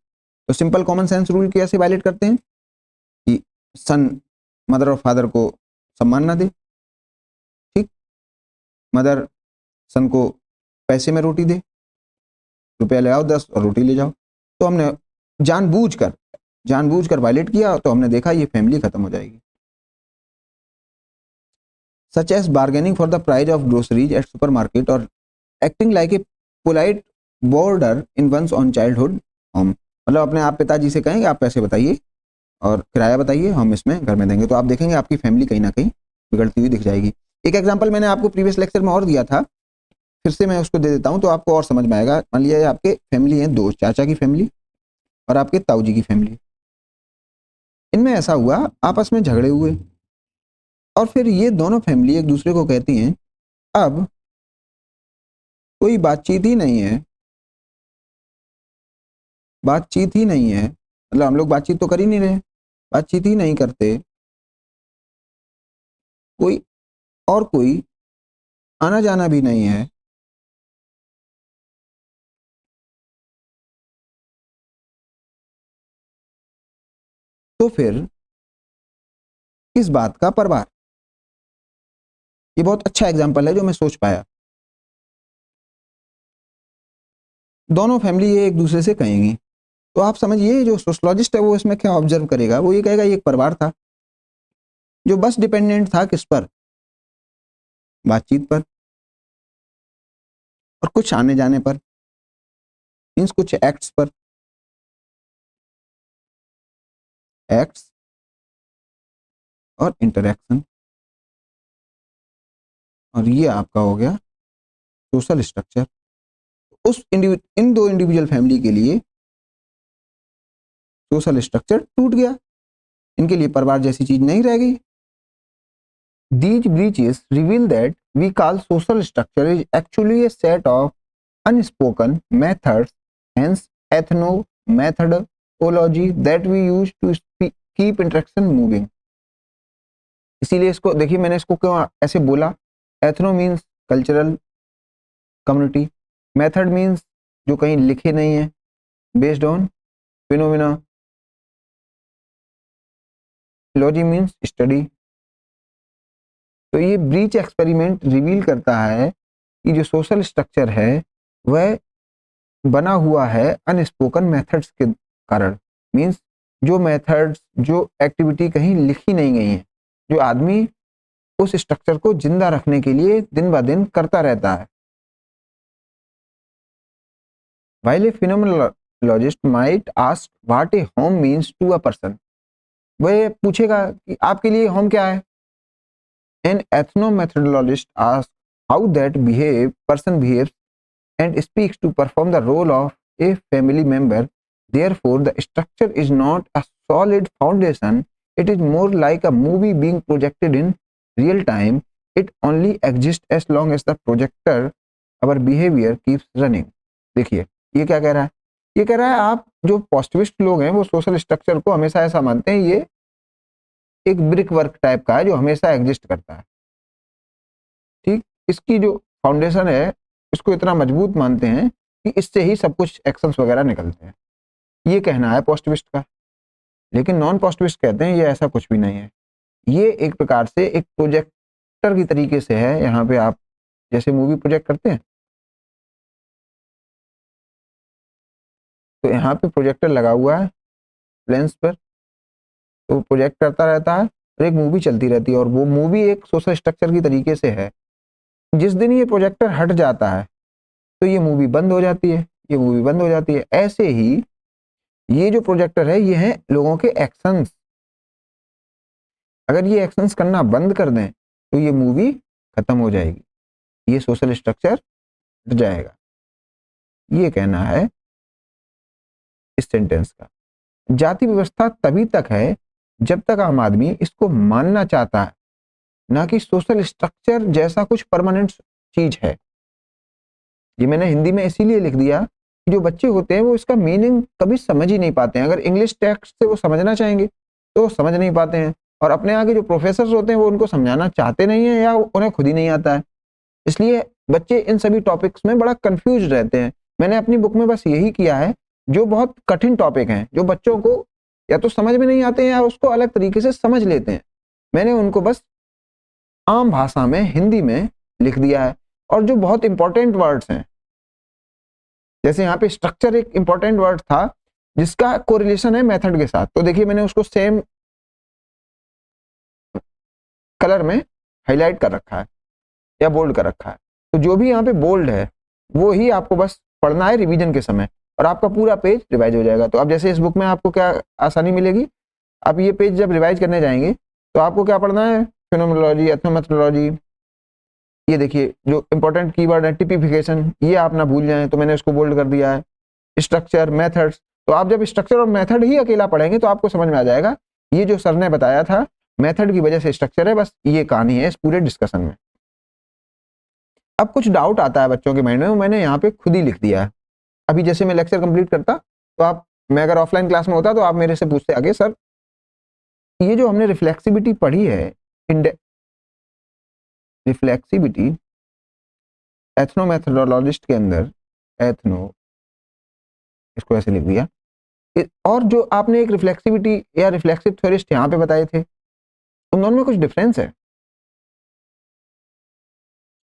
तो simple common sense rule कैसे violate करते हैं कि सन mother और father को सम्मान ना दे, ठीक, मदर सन को पैसे में रोटी दे, रुपया ले आओ 10 और रोटी ले जाओ। तो हमने जानबूझकर वायलेट किया, तो हमने देखा ये फैमिली खत्म हो जाएगी। Such as bargaining for the price of groceries at supermarket or acting like a polite boarder in one's own childhood home। मतलब अपने आप पिताजी से कहेंगे आप पैसे बताइए और किराया बताइए, हम इसमें घर में देंगे, तो आप देखेंगे आपकी फैमिली कहीं ना कहीं बिगड़ती हुई दिख जाएगी। एक एग्जांपल मैंने आपको प्रीवियस लेक्चर में और दिया था, फिर से मैं उसको दे देता हूँ तो आपको और समझ में आएगा। मान लिया आपके फैमिली है दो, चाचा की फैमिली और आपके ताऊ जी की फैमिली। इनमें ऐसा हुआ आपस में झगड़े हुए और फिर ये दोनों फैमिली एक दूसरे को कहती हैं अब कोई बातचीत ही नहीं है, बातचीत ही नहीं है, मतलब हम लोग बातचीत तो कर ही नहीं रहे, बातचीत ही नहीं करते, कोई आना जाना भी नहीं है, तो फिर किस बात का परिवार? ये बहुत अच्छा एग्जाम्पल है जो मैं सोच पाया। दोनों फैमिली ये एक दूसरे से कहेंगी, तो आप समझिए जो सोशलॉजिस्ट है वो इसमें क्या ऑब्जर्व करेगा, वो ये कहेगा ये एक परिवार था जो बस डिपेंडेंट था किस पर? बातचीत पर और कुछ आने जाने पर, मीन्स कुछ एक्ट्स पर, एक्ट्स और इंटरैक्शन, और ये आपका हो गया सोशल स्ट्रक्चर। इन दो इंडिविजुअल फैमिली के लिए सोशल स्ट्रक्चर टूट गया, इनके लिए परिवार जैसी चीज नहीं रह गई। These breaches reveal that we call social structure is actually a set of unspoken methods, hence ethnomethodology that we use to keep interaction moving। इसीलिए इसको देखिए मैंने इसको क्यों ऐसे बोला, ethno means cultural community, method means जो कहीं लिखे नहीं है, based on phenomena, logy means study. तो ये ब्रीच एक्सपेरिमेंट रिवील करता है कि जो सोशल स्ट्रक्चर है वह बना हुआ है अनस्पोकन मेथड्स के कारण, मीन्स जो मेथड्स जो एक्टिविटी कहीं लिखी नहीं गई है, जो आदमी उस स्ट्रक्चर को जिंदा रखने के लिए दिन ब दिन करता रहता है। While a phenomenologist might ask what a home means to a person, वह पूछेगा कि आपके लिए होम क्या है? An ethnomethodologist asks how that person behaves and speaks to perform the role of a family member. Therefore, the structure is not a solid foundation. It is more like a movie being projected in real time. It only exists as long as the projector, our behavior, keeps running. देखिए ये क्या कह रहा है? ये कह रहा है आप जो पॉजिटिविस्ट लोग हैं वो सोशल स्ट्रक्चर को हमेशा ऐसा मानते हैं ये एक ब्रिक वर्क टाइप का है जो हमेशा एग्जिस्ट करता है, ठीक, इसकी जो फाउंडेशन है इसको इतना मजबूत मानते हैं कि इससे ही सब कुछ एक्शंस वगैरह निकलते हैं, ये कहना है पॉजिटिविस्ट का। लेकिन नॉन पॉजिटिविस्ट कहते हैं ये ऐसा कुछ भी नहीं है, ये एक प्रकार से एक प्रोजेक्टर की तरीके से है, यहाँ पे आप जैसे मूवी प्रोजेक्ट करते हैं, तो यहाँ पे प्रोजेक्टर लगा हुआ है लेंस पर, तो प्रोजेक्ट करता रहता है और एक मूवी चलती रहती है, और वो मूवी एक सोशल स्ट्रक्चर की तरीके से है। जिस दिन ये प्रोजेक्टर हट जाता है तो ये मूवी बंद हो जाती है, ये मूवी बंद हो जाती है। ऐसे ही ये जो प्रोजेक्टर है ये है लोगों के एक्शंस। अगर ये एक्शंस करना बंद कर दें तो ये मूवी खत्म हो जाएगी, ये सोशल स्ट्रक्चर हट जाएगा। ये कहना है इस सेंटेंस का। जाति व्यवस्था तभी तक है जब तक आम आदमी इसको मानना चाहता है, ना कि सोशल स्ट्रक्चर जैसा कुछ परमानेंट चीज है। ये मैंने हिंदी में इसीलिए लिख दिया कि जो बच्चे होते हैं वो इसका मीनिंग कभी समझ ही नहीं पाते हैं। अगर इंग्लिश टेक्स्ट से वो समझना चाहेंगे तो वो समझ नहीं पाते हैं, और अपने आगे जो प्रोफेसर होते हैं वो उनको समझाना चाहते नहीं है, या उन्हें खुद ही नहीं आता है। इसलिए बच्चे इन सभी टॉपिक्स में बड़ा कंफ्यूज रहते हैं। मैंने अपनी बुक में बस यही किया है, जो बहुत कठिन टॉपिक हैं, जो बच्चों को या तो समझ में नहीं आते हैं या उसको अलग तरीके से समझ लेते हैं, मैंने उनको बस आम भाषा में हिंदी में लिख दिया है। और जो बहुत इंपॉर्टेंट वर्ड्स हैं, जैसे यहाँ पे स्ट्रक्चर एक इंपॉर्टेंट वर्ड था जिसका कोरिलेशन है मेथड के साथ, तो देखिए मैंने उसको सेम कलर में हाईलाइट कर रखा है या बोल्ड कर रखा है। तो जो भी यहाँ पे बोल्ड है वो ही आपको बस पढ़ना है रिवीजन के समय, और आपका पूरा पेज रिवाइज हो जाएगा। तो अब जैसे इस बुक में आपको क्या आसानी मिलेगी, आप ये पेज जब रिवाइज करने जाएंगे तो आपको क्या पढ़ना है, फिनोमेनोलॉजी, एथनोमेथोडोलॉजी। ये देखिए जो इंपॉर्टेंट कीवर्ड है टिपिफिकेशन, ये आप ना भूल जाएं, तो मैंने इसको बोल्ड कर दिया है। स्ट्रक्चर, मेथड्स, तो आप जब स्ट्रक्चर और मेथड ही अकेला पढ़ेंगे तो आपको समझ में आ जाएगा ये जो सर ने बताया था मेथड की वजह से स्ट्रक्चर है, बस ये कहानी है इस पूरे डिस्कशन में। अब कुछ डाउट आता है बच्चों के माइंड में, वो मैंने यहाँ पे खुद ही लिख दिया है। अभी जैसे मैं लेक्चर कंप्लीट करता तो आप, मैं अगर ऑफलाइन क्लास में होता तो आप मेरे से पूछते आगे, सर ये जो हमने रिफ्लेक्सिविटी पढ़ी है, रिफ्लेक्सिविटी एथनोमेथोडोलॉजिस्ट के अंदर, एथनो, इसको ऐसे लिख दिया, और जो आपने एक रिफ्लेक्सिविटी या रिफ्लेक्सिव थ्योरिस्ट यहाँ पे बताए थे, उन दोनों में कुछ डिफरेंस है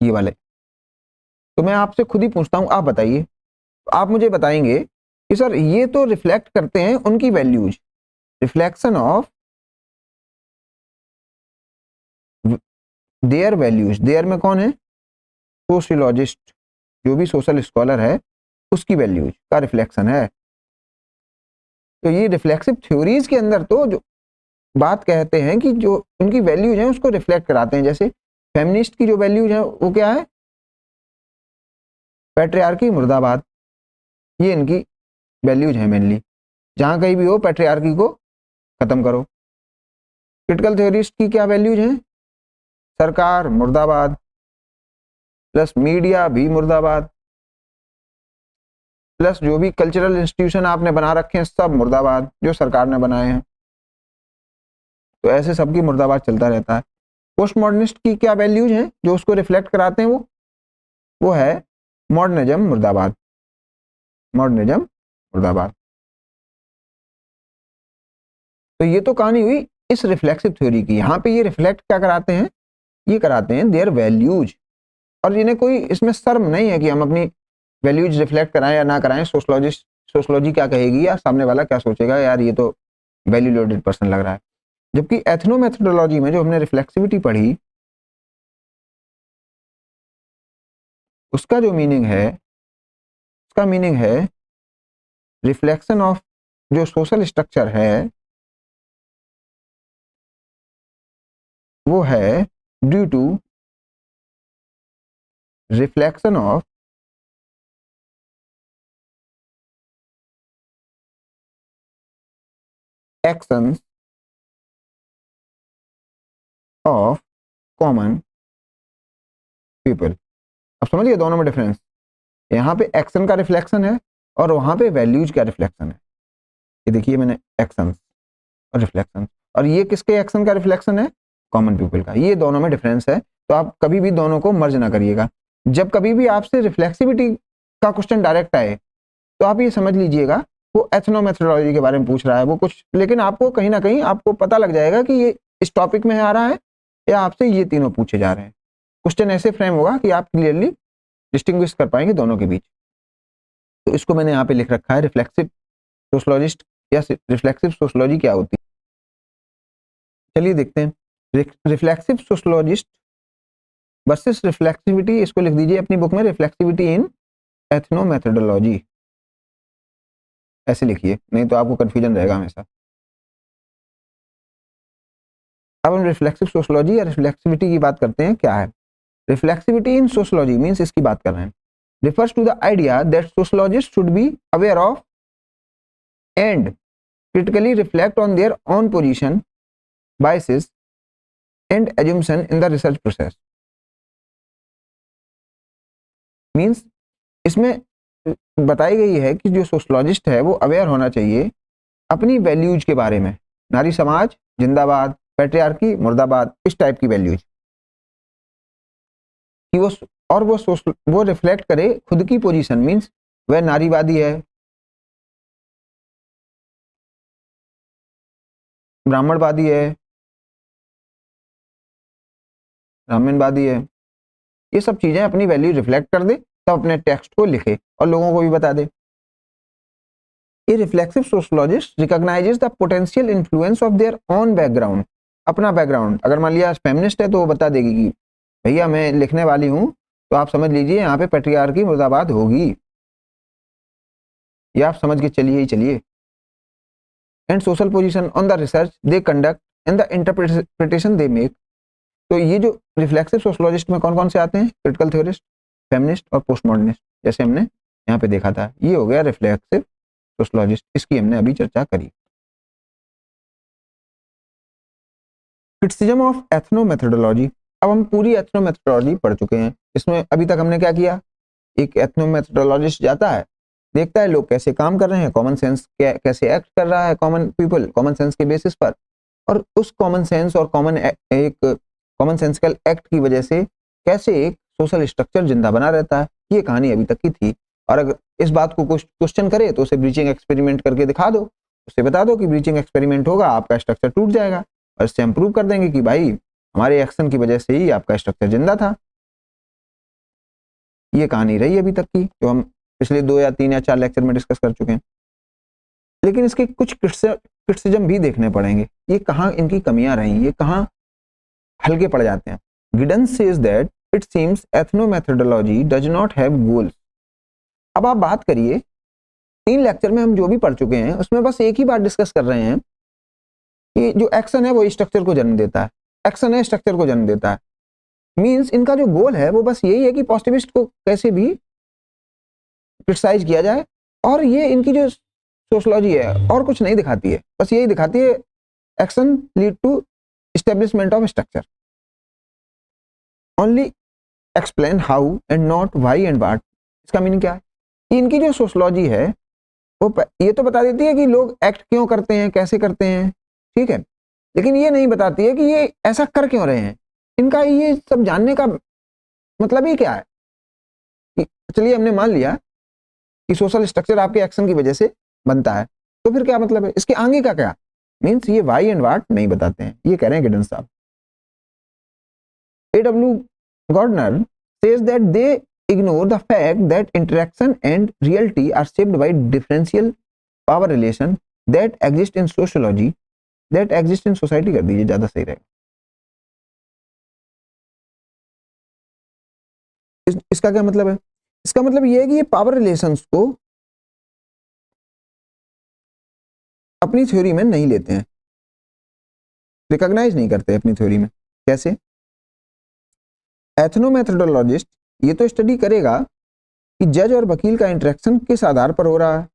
ये वाले। तो मैं आपसे खुद ही पूछता हूँ, आप बताइए। तो आप मुझे बताएंगे कि सर ये तो रिफ्लेक्ट करते हैं उनकी values, reflection of their values. Their में कौन है, सोशियोलॉजिस्ट, जो भी सोशल स्कॉलर है उसकी वैल्यूज का रिफ्लेक्शन है। तो ये रिफ्लेक्सिव थ्योरीज के अंदर तो जो बात कहते हैं कि जो उनकी वैल्यूज हैं उसको रिफ्लेक्ट कराते हैं। जैसे फेमिनिस्ट की जो वैल्यूज हैं वो क्या है, पैट्रियार्की मुर्दाबाद, ये इनकी वैल्यूज हैं मेनली। जहां कहीं भी हो पैट्रियार्की को खत्म करो। क्रिटिकल थ्योरिस्ट की क्या वैल्यूज हैं, सरकार मुर्दाबाद, प्लस मीडिया भी मुर्दाबाद, प्लस जो भी कल्चरल इंस्टीट्यूशन आपने बना रखे हैं सब मुर्दाबाद, जो सरकार ने बनाए हैं। तो ऐसे सबकी मुर्दाबाद चलता रहता है। पोस्ट मॉडर्निस्ट की क्या वैल्यूज हैं जो उसको रिफ्लेक्ट कराते हैं, वो है मॉडर्निज्म मुर्दाबाद, मॉडर्निज्म मुर्दाबाद। तो ये तो कहानी हुई इस रिफ्लेक्सिव थ्योरी की। यहाँ पे ये रिफ्लेक्ट क्या कराते हैं, ये कराते हैं देयर वैल्यूज, और इन्हें कोई इसमें शर्म नहीं है कि हम अपनी वैल्यूज रिफ्लेक्ट कराएं या ना कराएं। सोशलॉजी क्या कहेगी या सामने वाला क्या सोचेगा, यार ये तो वैल्यू लोडेड पर्सन लग रहा है। जबकि एथनोमेथोडोलॉजी में जो हमने रिफ्लेक्सिविटी पढ़ी, उसका जो मीनिंग है, उसका मीनिंग है रिफ्लेक्शन ऑफ जो सोशल स्ट्रक्चर है वो है due to reflection of actions of common people. अब समझिए दोनों में डिफरेंस, यहाँ पे एक्शन का रिफ्लेक्शन है और वहां पे वैल्यूज का रिफ्लेक्शन है। ये देखिए मैंने एक्शंस और रिफ्लेक्शन, और ये किसके एक्शन का रिफ्लेक्शन है, कॉमन पीपल का। ये दोनों में डिफरेंस है, तो आप कभी भी दोनों को मर्ज ना करिएगा। जब कभी भी आपसे रिफ्लेक्सिविटी का क्वेश्चन डायरेक्ट आए तो आप ये समझ लीजिएगा वो एथनोमेथोडोलॉजी के बारे में पूछ रहा है वो कुछ, लेकिन आपको कहीं ना कहीं आपको पता लग जाएगा कि ये इस टॉपिक में आ रहा है या आपसे ये तीनों पूछे जा रहे हैं। क्वेश्चन ऐसे फ्रेम होगा कि आप क्लियरली डिस्टिंग्विश कर पाएंगे दोनों के बीच। तो इसको मैंने यहाँ पे लिख रखा है रिफ्लेक्सिव सोशलॉजिस्ट या रिफ्लेक्सिव सोशलॉजी क्या होती है। चलिए देखते हैं। रिफ्लेक्सिव सोशलॉजिस्ट वर्सेस रिफ्लेक्सिविटी, इसको लिख दीजिए अपनी बुक में, रिफ्लेक्सिविटी इन एथनोमेथोडोलॉजी, ऐसे लिखिए, नहीं तो आपको कंफ्यूजन रहेगा हमेशा। अब हम रिफ्लेक्सिव सोशलॉजी या रिफ्लेक्सिविटी की बात करते हैं। क्या है रिफ्लेक्सिविटी इन सोशलॉजी? मींस इसकी बात कर रहे हैं, refers to the idea that sociologists should be aware of and critically reflect on their own position, biases and assumption in the research process. Means इसमें बताई गई है कि जो सोशलॉजिस्ट है वो अवेयर होना चाहिए अपनी वैल्यूज के बारे में, नारी समाज जिंदाबाद, पैट्रियार्की मुर्दाबाद, इस टाइप की वैल्यूज कि वो रिफ्लेक्ट करे खुद की पोजीशन। मीन्स वह नारीवादी है, ब्राह्मणवादी है, ब्राह्मणवादी है, ये सब चीजें अपनी वैल्यू रिफ्लेक्ट कर दे, तब अपने टेक्स्ट को लिखे और लोगों को भी बता दे। ये reflexive sociologist recognises the potential influence of their own background. अपना बैकग्राउंड, अगर मान लिया फेमिनिस्ट है तो वो बता देगी कि भैया मैं लिखने वाली हूं, तो आप समझ लीजिए यहाँ पे पैट्रियार्की मुर्दाबाद होगी, ये आप समझ के चलिए ही चलिए। And social position on the research they conduct and the interpretation they make. तो ये जो रिफ्लेक्सिव सोशलॉजिस्ट में कौन कौन से आते हैं? क्रिटिकल थ्योरिस्ट, फेमिनिस्ट और पोस्ट मॉडर्निस्ट, जैसे हमने यहाँ पे देखा था। ये हो गया रिफ्लेक्सिव सोशलॉजिस्ट, इसकी हमने अभी चर्चा करी। Criticism of ethnomethodology. अब हम पूरी एथनोमेथोडोलॉजी पढ़ चुके हैं। इसमें अभी तक हमने क्या किया? एक एथनोमेथोडोलॉजिस्ट जाता है, देखता है लोग कैसे काम कर रहे हैं, कॉमन सेंस कैसे एक्ट कर रहा है कॉमन पीपल, कॉमन सेंस के बेसिस पर, और उस कॉमन सेंस और कॉमन सेंसिकल एक्ट की वजह से कैसे एक सोशल स्ट्रक्चर जिंदा बना रहता है। ये कहानी अभी तक की थी। और अगर इस बात को कुछ क्वेश्चन करे तो उसे ब्रीचिंग एक्सपेरिमेंट करके दिखा दो, उसे बता दो कि ब्रीचिंग एक्सपेरिमेंट होगा, आपका स्ट्रक्चर टूट जाएगा, और इससे हम प्रूव कर देंगे कि भाई हमारे एक्शन की वजह से ही आपका स्ट्रक्चर जिंदा था। ये कहानी रही अभी तक की, जो हम पिछले 2 या 3 या 4 लेक्चर में डिस्कस कर चुके हैं। लेकिन इसके कुछ क्रिटिसिज्म भी देखने पड़ेंगे, ये कहाँ इनकी कमियां रही, ये कहाँ हल्के पड़ जाते हैं। Giddens says that it seems ethnomethodology does not have goals. अब आप बात करिए, 3 लेक्चर में हम जो भी पढ़ चुके हैं उसमें बस एक ही बात डिस्कस कर रहे हैं कि जो एक्शन है वो स्ट्रक्चर को जन्म देता है, एक्शन है स्ट्रक्चर को जन्म देता है। मींस इनका जो गोल है वो बस यही है कि पॉजिटिविस्ट को कैसे भी क्रिटिसाइज किया जाए, और ये इनकी जो सोशलॉजी है और कुछ नहीं दिखाती है, बस यही दिखाती है action lead to establishment of structure. Only explain how and not why and what. इसका मीनिंग क्या है? कि इनकी जो सोशलॉजी है वो ये तो बता देती है कि लोग एक्ट क्यों करते हैं, कैसे करते हैं, ठीक है, लेकिन ये नहीं बताती है कि ये ऐसा कर क्यों रहे हैं। इनका ये सब जानने का मतलब ही क्या है? चलिए हमने मान लिया कि सोशल स्ट्रक्चर आपके एक्शन की वजह से बनता है, तो फिर क्या मतलब है? इसके आगे का क्या? मींस ये वाई एंड वाट नहीं बताते हैं, ये कह रहे हैं गिडन्स साहब। A.W. Gardner says that they ignore the fact that interaction and reality are shaped by differential power relation that exist in sociology, that exist in society। कर दीजिए, ज्यादा सही रहेगा। इसका क्या मतलब है? इसका मतलब ये है कि ये पावर रिलेशंस को अपनी थ्योरी में नहीं लेते हैं, रिकॉग्नाइज नहीं करते अपनी थ्योरी में। कैसे? एथनोमेथोडोलॉजिस्ट ये तो स्टडी करेगा कि जज और वकील का इंटरेक्शन किस आधार पर हो रहा है।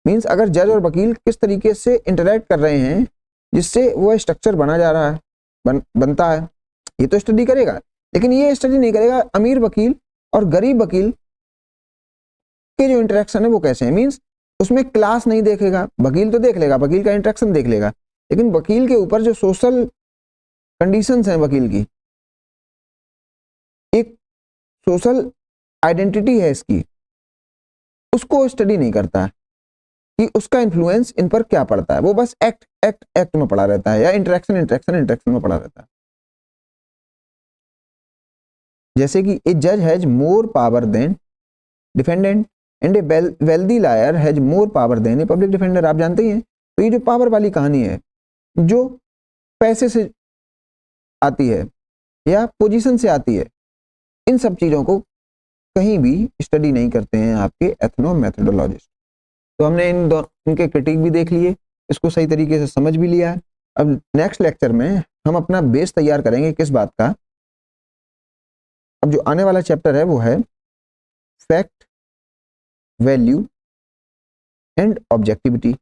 मींस अगर जज और वकील किस तरीके से इंटरेक्ट कर रहे हैं जिससे वो स्ट्रक्चर बना जा रहा है, बनता है, ये तो स्टडी करेगा। लेकिन ये स्टडी नहीं करेगा अमीर वकील और गरीब वकील के जो इंटरेक्शन है वो कैसे है। मींस उसमें क्लास नहीं देखेगा, वकील तो देख लेगा, वकील का इंटरेक्शन देख लेगा, लेकिन वकील के ऊपर जो सोशल कंडीशंस हैं वकील की, एक सोशल आइडेंटिटी है इसकी, उसको स्टडी नहीं करता है कि उसका इन्फ्लुएंस इन पर क्या पड़ता है। वो बस एक्ट एक्ट एक्ट में पड़ा रहता है, या इंटरेक्शन इंटरेक्शन इंटरेक्शन में पड़ा रहता है। जैसे कि ए जज has more power than defendant and a wealthy lawyer has more power than a public defender. आप जानते ही हैं। तो ये जो पावर वाली कहानी है, जो पैसे से आती है या पोजीशन से आती है, इन सब चीज़ों को कहीं भी स्टडी नहीं करते हैं आपके एथनो मेथोडोलॉजिस्ट। तो हमने इनके क्रिटिक भी देख लिए, इसको सही तरीके से समझ भी लिया है। अब नेक्स्ट लेक्चर में हम अपना बेस तैयार करेंगे किस बात का। अब जो आने वाला चैप्टर है वो है फैक्ट, वैल्यू एंड ऑब्जेक्टिविटी।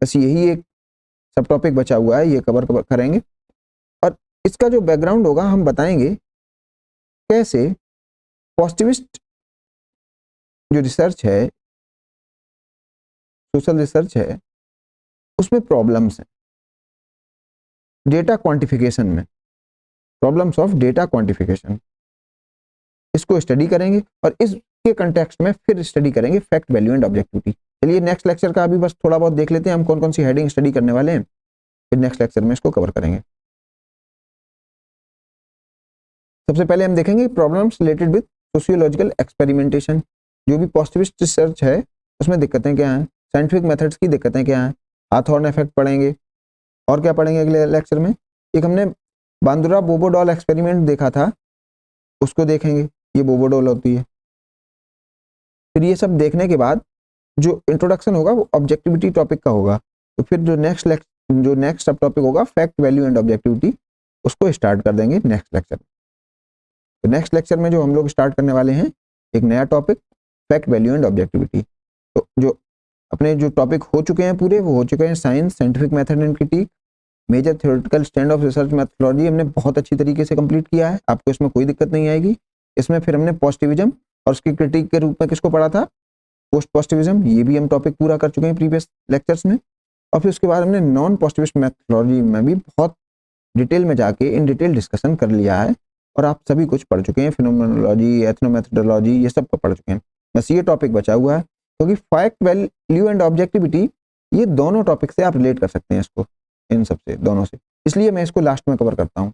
बस यही एक सब टॉपिक बचा हुआ है, ये कवर करेंगे। और इसका जो बैकग्राउंड होगा हम बताएंगे कैसे पॉजिटिविस्ट जो रिसर्च है, सोशल रिसर्च है, उसमें प्रॉब्लम्स हैं डेटा क्वांटिफिकेशन में, प्रॉब्लम्स ऑफ डेटा क्वांटिफिकेशन, इसको स्टडी करेंगे। और इसके कंटेक्स्ट में फिर स्टडी करेंगे फैक्ट, वैल्यू एंड ऑब्जेक्टिविटी। चलिए नेक्स्ट लेक्चर का अभी बस थोड़ा बहुत देख लेते हैं हम कौन कौन सी हेडिंग स्टडी करने वाले हैं, फिर नेक्स्ट लेक्चर में इसको कवर करेंगे। सबसे पहले हम देखेंगे problems related with sociological experimentation. जो भी पॉजिटिविस्ट रिसर्च है उसमें दिक्कतें क्या हैं, साइंटिफिक मेथड्स की दिक्कतें क्या हैं, हाथॉर्न इफेक्ट पढ़ेंगे। और क्या पढ़ेंगे अगले लेक्चर में, एक हमने बांदुरा बोबोडॉल एक्सपेरिमेंट देखा था, उसको देखेंगे, ये बोबोडॉल होती है। फिर ये सब देखने के बाद जो इंट्रोडक्शन होगा वो ऑब्जेक्टिविटी टॉपिक का होगा। तो फिर जो नेक्स्ट सब टॉपिक होगा फैक्ट, वैल्यू एंड ऑब्जेक्टिविटी, उसको स्टार्ट कर देंगे नेक्स्ट लेक्चर में। तो नेक्स्ट लेक्चर में जो हम लोग स्टार्ट करने वाले हैं एक नया topic, fact, value and objectivity. तो जो अपने जो टॉपिक हो चुके हैं पूरे, वो हो चुके हैं science, scientific method and critique, major theoretical stand of research methodology, हमने बहुत अच्छी तरीके से कंप्लीट किया है, आपको इसमें कोई दिक्कत नहीं आएगी। इसमें फिर हमने पॉजिटिविज्म और उसकी क्रिटिक के रूप में किसको पढ़ा था, पोस्ट पॉजिटिविज्म, ये भी हम टॉपिक पूरा कर चुके हैं प्रीवियस लेक्चर्स में। और फिर उसके बाद हमने नॉन पॉजिटिविस्ट मेथोडोलॉजी में भी बहुत डिटेल में जाके इन डिटेल डिस्कशन कर लिया है, और आप सभी कुछ पढ़ चुके हैं, फिनोमेनोलॉजी, एथनोमेथोडोलॉजी, ये सब को पढ़ चुके हैं। बस ये टॉपिक बचा हुआ है, क्योंकि फैक्ट, वैल्यू एंड ऑब्जेक्टिविटी, ये दोनों टॉपिक से आप रिलेट कर सकते हैं इसको, इन सब से, दोनों से, इसलिए मैं इसको लास्ट में कवर करता हूँ।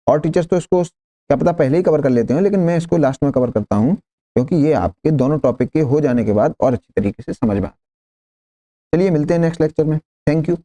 और टीचर्स तो इसको क्या पता पहले ही कवर कर लेते हैं, लेकिन मैं इसको लास्ट में कवर करता हूँ, क्योंकि ये आपके दोनों टॉपिक के हो जाने के बाद और अच्छी तरीके से समझ में आता है। चलिए मिलते हैं नेक्स्ट लेक्चर में। Thank you.